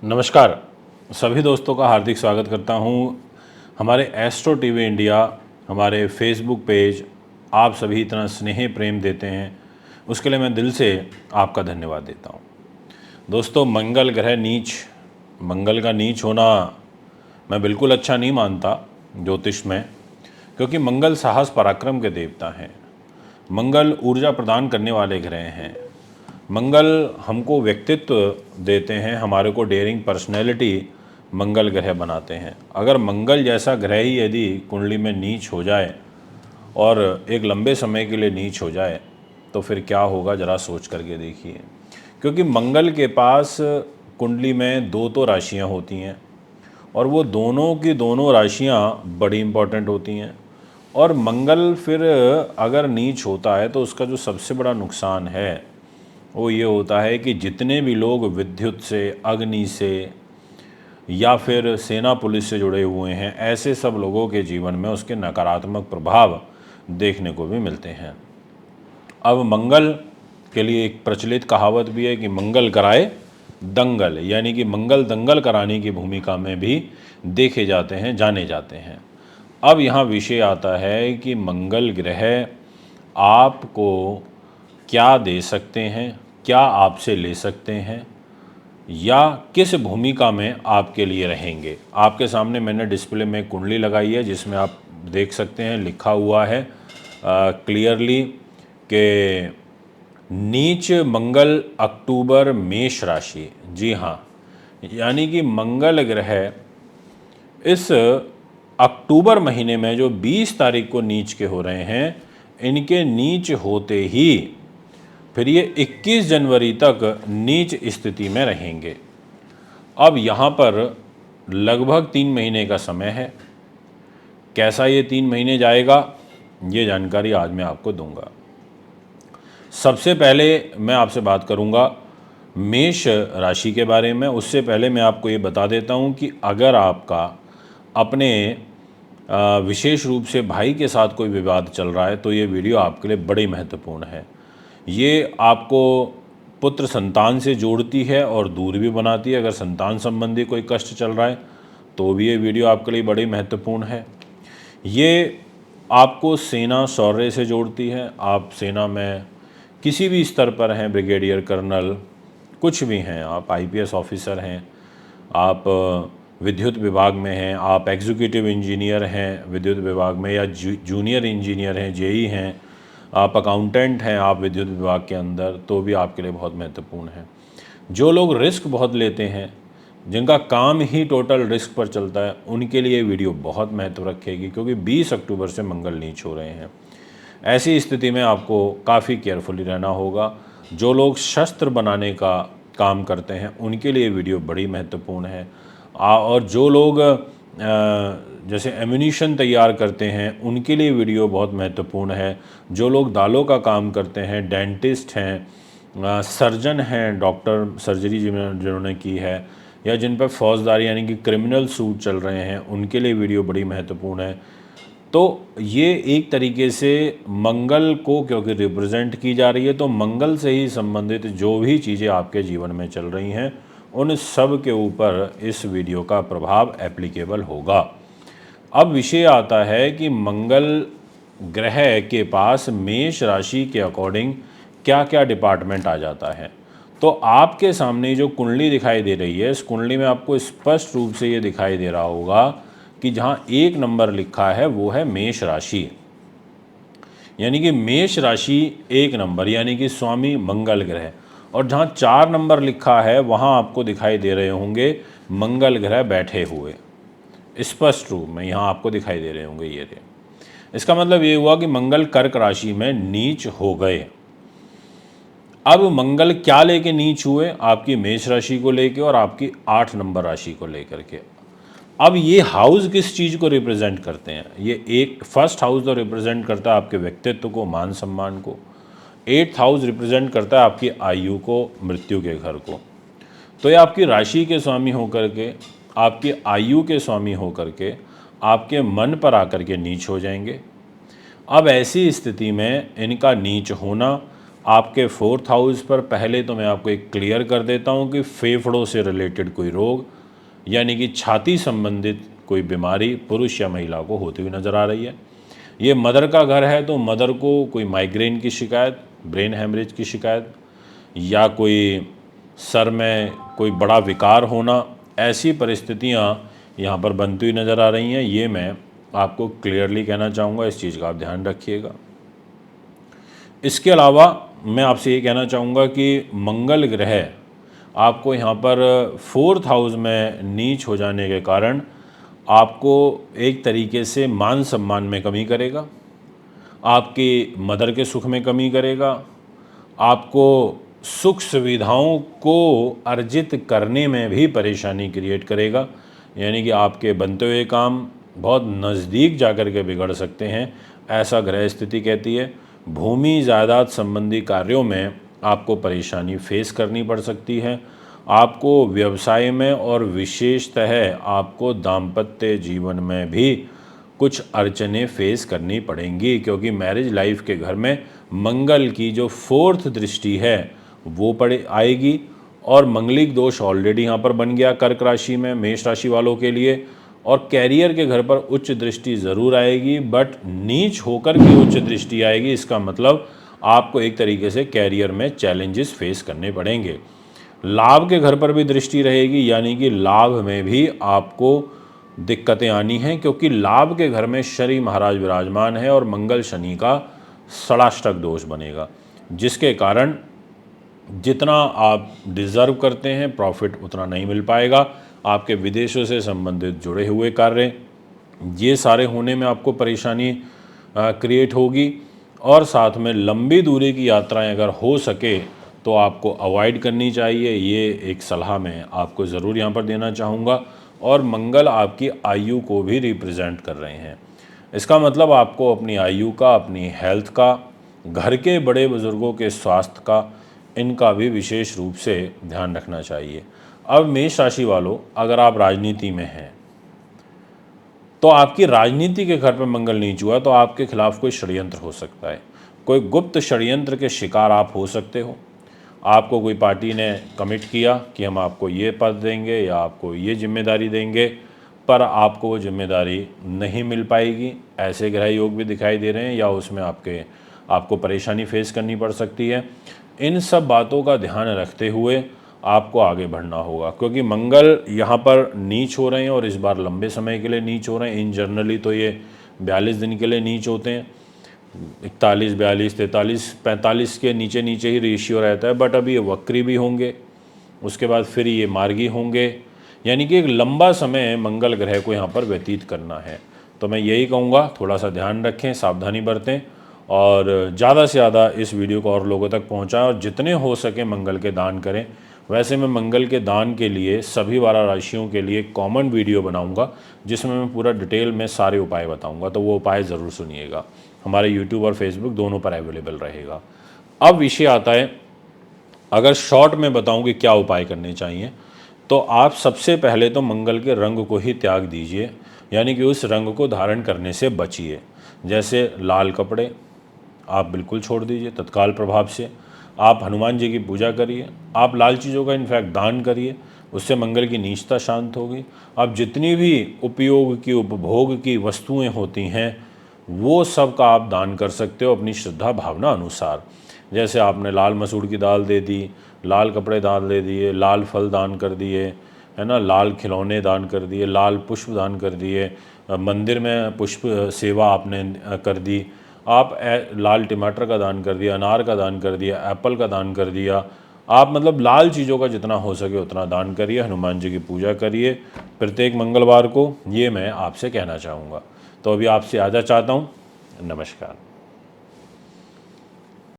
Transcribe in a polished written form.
नमस्कार, सभी दोस्तों का हार्दिक स्वागत करता हूं हमारे एस्ट्रो टीवी इंडिया, हमारे फेसबुक पेज। आप सभी इतना स्नेह प्रेम देते हैं, उसके लिए मैं दिल से आपका धन्यवाद देता हूं। दोस्तों, मंगल ग्रह नीच, मंगल का नीच होना मैं बिल्कुल अच्छा नहीं मानता ज्योतिष में, क्योंकि मंगल साहस पराक्रम के देवता हैं। मंगल ऊर्जा प्रदान करने वाले ग्रह हैं। मंगल हमको व्यक्तित्व देते हैं, हमारे को डेयरिंग पर्सनैलिटी मंगल ग्रह बनाते हैं। अगर मंगल जैसा ग्रह ही यदि कुंडली में नीच हो जाए और एक लंबे समय के लिए नीच हो जाए तो फिर क्या होगा, ज़रा सोच करके देखिए। क्योंकि मंगल के पास कुंडली में दो तो राशियां होती हैं और वो दोनों की दोनों राशियां बड़ी इम्पॉर्टेंट होती हैं। और मंगल फिर अगर नीच होता है तो उसका जो सबसे बड़ा नुकसान है वो ये होता है कि जितने भी लोग विद्युत से, अग्नि से या फिर सेना पुलिस से जुड़े हुए हैं, ऐसे सब लोगों के जीवन में उसके नकारात्मक प्रभाव देखने को भी मिलते हैं। अब मंगल के लिए एक प्रचलित कहावत भी है कि मंगल कराए दंगल, यानी कि मंगल दंगल कराने की भूमिका में भी देखे जाते हैं, जाने जाते हैं। अब यहाँ विषय आता है कि मंगल ग्रह आपको क्या दे सकते हैं, क्या आपसे ले सकते हैं, या किस भूमिका में आपके लिए रहेंगे। आपके सामने मैंने डिस्प्ले में कुंडली लगाई है जिसमें आप देख सकते हैं, लिखा हुआ है क्लियरली कि नीच मंगल अक्टूबर मेष राशि। जी हाँ, यानी कि मंगल ग्रह इस अक्टूबर महीने में जो 20 तारीख को नीच के हो रहे हैं, इनके नीच होते ही फिर ये 21 जनवरी तक नीच स्थिति में रहेंगे। अब यहाँ पर लगभग 3 महीने का समय है। कैसा ये 3 महीने जाएगा, ये जानकारी आज मैं आपको दूंगा। सबसे पहले मैं आपसे बात करूंगा मेष राशि के बारे में। उससे पहले मैं आपको ये बता देता हूँ कि अगर आपका अपने विशेष रूप से भाई के साथ कोई विवाद चल रहा है तो ये वीडियो आपके लिए बड़ी महत्वपूर्ण है। ये आपको पुत्र संतान से जोड़ती है और दूर भी बनाती है। अगर संतान संबंधी कोई कष्ट चल रहा है तो भी ये वीडियो आपके लिए बड़ी महत्वपूर्ण है। ये आपको सेना शौर्य से जोड़ती है। आप सेना में किसी भी स्तर पर हैं, ब्रिगेडियर, कर्नल, कुछ भी हैं, आप आईपीएस ऑफिसर हैं, आप विद्युत विभाग में हैं, आप एग्जीक्यूटिव इंजीनियर हैं विद्युत विभाग में, या जूनियर इंजीनियर हैं, जेई हैं, आप अकाउंटेंट हैं, आप विद्युत विभाग के अंदर, तो भी आपके लिए बहुत महत्वपूर्ण है। जो लोग रिस्क बहुत लेते हैं, जिनका काम ही टोटल रिस्क पर चलता है, उनके लिए वीडियो बहुत महत्व रखेगी, क्योंकि 20 अक्टूबर से मंगल नीच हो रहे हैं। ऐसी स्थिति में आपको काफ़ी केयरफुली रहना होगा। जो लोग शस्त्र बनाने का काम करते हैं उनके लिए वीडियो बड़ी महत्वपूर्ण है। और जो लोग जैसे एम्यूनिशन तैयार करते हैं उनके लिए वीडियो बहुत महत्वपूर्ण है। जो लोग दालों का काम करते हैं, डेंटिस्ट हैं, सर्जन हैं, डॉक्टर, सर्जरी जिन्होंने की है, या जिन पर फौजदारी यानी कि क्रिमिनल सूट चल रहे हैं, उनके लिए वीडियो बड़ी महत्वपूर्ण है। तो ये एक तरीके से मंगल को क्योंकि रिप्रेजेंट की जा रही है, तो मंगल से ही संबंधित जो भी चीज़ें आपके जीवन में चल रही हैं उन सब के ऊपर इस वीडियो का प्रभाव एप्लीकेबल होगा। अब विषय आता है कि मंगल ग्रह के पास मेष राशि के अकॉर्डिंग क्या क्या डिपार्टमेंट आ जाता है। तो आपके सामने जो कुंडली दिखाई दे रही है, इस कुंडली में आपको स्पष्ट रूप से ये दिखाई दे रहा होगा कि जहाँ 1 नंबर लिखा है वो है मेष राशि, यानी कि मेष राशि 1 नंबर, यानी कि स्वामी मंगल ग्रह। और जहाँ 4 नंबर लिखा है वहाँ आपको दिखाई दे रहे होंगे मंगल ग्रह बैठे हुए, स्पष्ट रूप में यहाँ आपको दिखाई दे रहे होंगे ये। इसका मतलब ये हुआ कि मंगल कर्क राशि में नीच हो गए। अब मंगल क्या लेके नीच हुए, आपकी मेष राशि को लेके और आपकी 8 नंबर राशि को लेकर के। अब ये हाउस किस चीज़ को रिप्रेजेंट करते हैं, ये एक फर्स्ट हाउस तो रिप्रेजेंट करता है आपके व्यक्तित्व को, मान सम्मान को। 8th हाउस रिप्रेजेंट करता है आपकी आयु को, मृत्यु के घर को। तो ये आपकी राशि के स्वामी होकर के, आपकी आयु के स्वामी होकर के आपके मन पर आकर के नीच हो जाएंगे। अब ऐसी स्थिति में इनका नीच होना आपके 4th हाउस पर पहले तो मैं आपको एक क्लियर कर देता हूँ कि फेफड़ों से रिलेटेड कोई रोग यानी कि छाती संबंधित कोई बीमारी पुरुष या महिला को होती हुई नज़र आ रही है। ये मदर का घर है तो मदर को कोई माइग्रेन की शिकायत, ब्रेन हेमरेज की शिकायत या कोई सर में कोई बड़ा विकार होना, ऐसी परिस्थितियाँ यहाँ पर बनती हुई नज़र आ रही हैं। ये मैं आपको क्लियरली कहना चाहूँगा, इस चीज़ का आप ध्यान रखिएगा। इसके अलावा मैं आपसे ये कहना चाहूँगा कि मंगल ग्रह आपको यहाँ पर 4th हाउस में नीच हो जाने के कारण आपको एक तरीके से मान सम्मान में कमी करेगा, आपकी मदर के सुख में कमी करेगा, आपको सुख सुविधाओं को अर्जित करने में भी परेशानी क्रिएट करेगा। यानी कि आपके बनते हुए काम बहुत नज़दीक जाकर के बिगड़ सकते हैं, ऐसा ग्रह स्थिति कहती है। भूमि जायदाद संबंधी कार्यों में आपको परेशानी फेस करनी पड़ सकती है। आपको व्यवसाय में और विशेषतः आपको दाम्पत्य जीवन में भी कुछ अड़चनें फेस करनी पड़ेंगी, क्योंकि मैरिज लाइफ के घर में मंगल की जो 4th दृष्टि है वो पड़े आएगी और मंगलिक दोष ऑलरेडी यहाँ पर बन गया कर्क राशि में मेष राशि वालों के लिए। और कैरियर के घर पर उच्च दृष्टि ज़रूर आएगी, बट नीच होकर की उच्च दृष्टि आएगी। इसका मतलब आपको एक तरीके से कैरियर में चैलेंजेस फेस करने पड़ेंगे। लाभ के घर पर भी दृष्टि रहेगी, यानी कि लाभ में भी आपको दिक्कतें आनी हैं, क्योंकि लाभ के घर में शनि महाराज विराजमान है और मंगल शनि का षडाष्टक दोष बनेगा, जिसके कारण जितना आप डिज़र्व करते हैं प्रॉफिट उतना नहीं मिल पाएगा। आपके विदेशों से संबंधित जुड़े हुए कार्य ये सारे होने में आपको परेशानी क्रिएट होगी। और साथ में लंबी दूरी की यात्राएं अगर हो सके तो आपको अवॉइड करनी चाहिए, ये एक सलाह मैं आपको ज़रूर यहाँ पर देना चाहूँगा। और मंगल आपकी आयु को भी रिप्रेजेंट कर रहे हैं। इसका मतलब आपको अपनी आयु का, अपनी हेल्थ का, घर के बड़े बुज़ुर्गों के स्वास्थ्य का, इनका भी विशेष रूप से ध्यान रखना चाहिए। अब मेष राशि वालों, अगर आप राजनीति में हैं तो आपकी राजनीति के घर पर मंगल नीच हुआ तो आपके खिलाफ कोई षड्यंत्र हो सकता है, कोई गुप्त षड्यंत्र के शिकार आप हो सकते हो। आपको कोई पार्टी ने कमिट किया कि हम आपको ये पद देंगे या आपको ये जिम्मेदारी देंगे, पर आपको वो जिम्मेदारी नहीं मिल पाएगी। ऐसे ग्रह योग भी दिखाई दे रहे हैं, या उसमें आपको परेशानी फेस करनी पड़ सकती है। इन सब बातों का ध्यान रखते हुए आपको आगे बढ़ना होगा, क्योंकि मंगल यहाँ पर नीच हो रहे हैं और इस बार लंबे समय के लिए नीच हो रहे हैं। इन जनरली तो ये 42 दिन के लिए नीच होते हैं, 41, 42, 43, 45 के नीचे नीचे ही रेशियो रहता है। बट अभी ये वक्री भी होंगे, उसके बाद फिर ये मार्गी होंगे, यानी कि एक लंबा समय मंगल ग्रह को यहाँ पर व्यतीत करना है। तो मैं यही कहूँगा, थोड़ा सा ध्यान रखें, सावधानी बरतें और ज़्यादा से ज़्यादा इस वीडियो को और लोगों तक पहुँचाएं और जितने हो सके मंगल के दान करें। वैसे मैं मंगल के दान के लिए सभी 12 राशियों के लिए कॉमन वीडियो बनाऊंगा, जिसमें मैं पूरा डिटेल में सारे उपाय बताऊंगा, तो वो उपाय ज़रूर सुनिएगा। हमारे यूट्यूब और फेसबुक दोनों पर अवेलेबल रहेगा। अब विषय आता है, अगर शॉर्ट में बताऊं कि क्या उपाय करने चाहिए, तो आप सबसे पहले तो मंगल के रंग को ही त्याग दीजिए, यानी कि उस रंग को धारण करने से बचिए। जैसे लाल कपड़े आप बिल्कुल छोड़ दीजिए तत्काल प्रभाव से। आप हनुमान जी की पूजा करिए, आप लाल चीज़ों का इनफैक्ट दान करिए, उससे मंगल की नीचता शांत होगी। आप जितनी भी उपयोग की, उपभोग की वस्तुएं होती हैं वो सब का आप दान कर सकते हो अपनी श्रद्धा भावना अनुसार। जैसे आपने लाल मसूर की दाल दे दी, लाल कपड़े दान दे दिए, लाल फल दान कर दिए, है ना, लाल खिलौने दान कर दिए, लाल पुष्प दान कर दिए, मंदिर में पुष्प सेवा आपने कर दी, आप लाल टमाटर का दान कर दिया, अनार का दान कर दिया, एप्पल का दान कर दिया। आप मतलब लाल चीज़ों का जितना हो सके उतना दान करिए, हनुमान जी की पूजा करिए प्रत्येक मंगलवार को, ये मैं आपसे कहना चाहूँगा। तो अभी आपसे आज्ञा चाहता हूँ, नमस्कार।